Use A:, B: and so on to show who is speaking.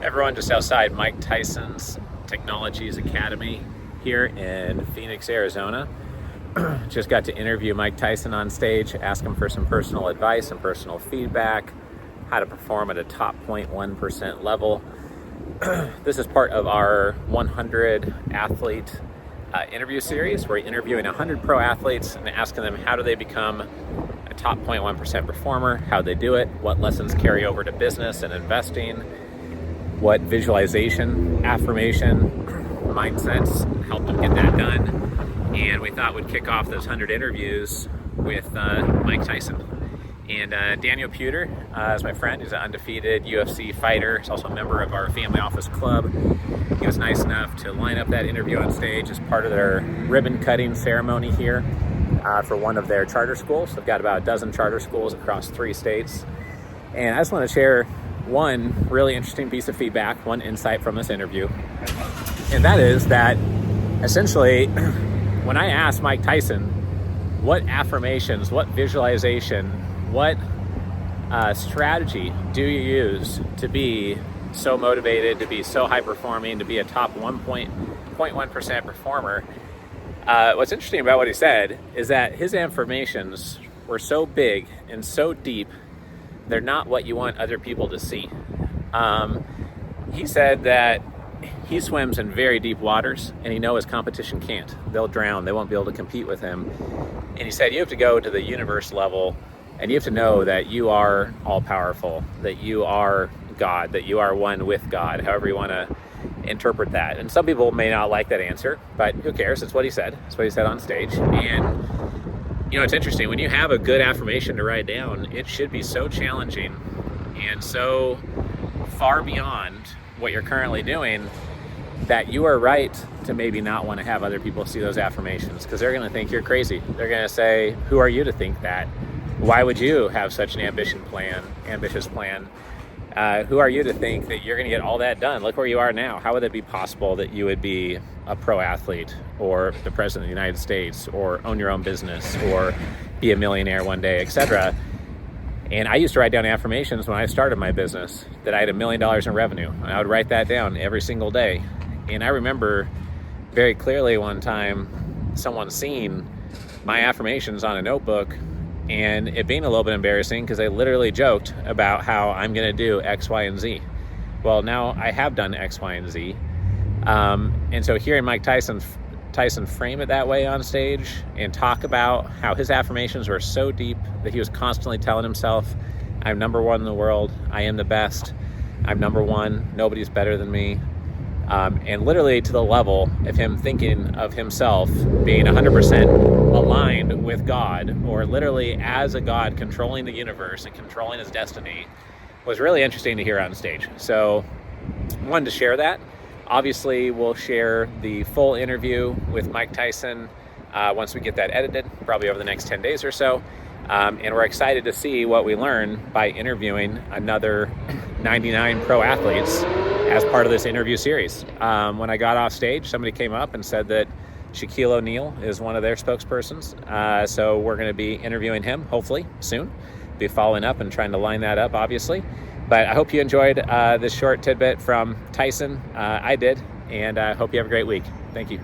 A: Everyone, just outside Mike Tyson's Technologies Academy here in Phoenix, Arizona. Just got to interview Mike Tyson on stage, ask him for some personal advice and personal feedback, how to perform at a top 0.1% level. This is part of our 100 athlete interview series. We're interviewing 100 pro athletes and asking them how do they become a top 0.1% performer, how they do it, what lessons carry over to business and investing, what visualization, affirmation, mindsets helped them get that done. And we thought we'd kick off those 100 interviews with Mike Tyson. And Daniel Puder is my friend. He's an undefeated UFC fighter. He's also a member of our family office club. He was nice enough to line up that interview on stage as part of their ribbon cutting ceremony here for one of their charter schools. They've got about a dozen charter schools across 3 states. And I just want to share one really interesting piece of feedback, one insight from this interview. And that is that essentially, when I asked Mike Tyson, what affirmations, what visualization, what strategy do you use to be so motivated, to be so high performing, to be a top 1.1% performer? What's interesting about what he said is that his affirmations were so big and so deep, they're not what you want other people to see. He said that he swims in very deep waters and he knows his competition can't. They'll drown, they won't be able to compete with him. And he said you have to go to the universe level and you have to know that you are all powerful, that you are God, that you are one with God, however you want to interpret that. And some people may not like that answer, but who cares? It's what he said. It's what he said on stage. And you know, it's interesting, when you have a good affirmation to write down, it should be so challenging and so far beyond what you're currently doing that you are right to maybe not want to have other people see those affirmations, because they're going to think you're crazy. They're going to say, who are you to think that? Why would you have such an ambitious plan? Who are you to think that you're going to get all that done? Look where you are now. How would it be possible that you would be a pro athlete or the president of the United States or own your own business or be a millionaire one day, etc.? And I used to write down affirmations when I started my business that I had $1 million in revenue. And I would write that down every single day. And I remember very clearly one time someone seeing my affirmations on a notebook and it being a little bit embarrassing because I literally joked about how I'm going to do X, Y, and Z. Well, now I have done X, Y, and Z. And so hearing Mike Tyson frame it that way on stage and talk about how his affirmations were so deep that he was constantly telling himself, I'm number one in the world. I am the best. I'm number one. Nobody's better than me. And literally to the level of him thinking of himself being 100% aligned with God, or literally as a God controlling the universe and controlling his destiny, was really interesting to hear on stage. So I wanted to share that. Obviously, we'll share the full interview with Mike Tyson once we get that edited, probably over the next 10 days or so. And we're excited to see what we learn by interviewing another 99 pro athletes as part of this interview series. When I got off stage, somebody came up and said that Shaquille O'Neal is one of their spokespersons. So we're going to be interviewing him, hopefully, soon. Be following up and trying to line that up, obviously. But I hope you enjoyed this short tidbit from Tyson. I did, and I hope you have a great week. Thank you.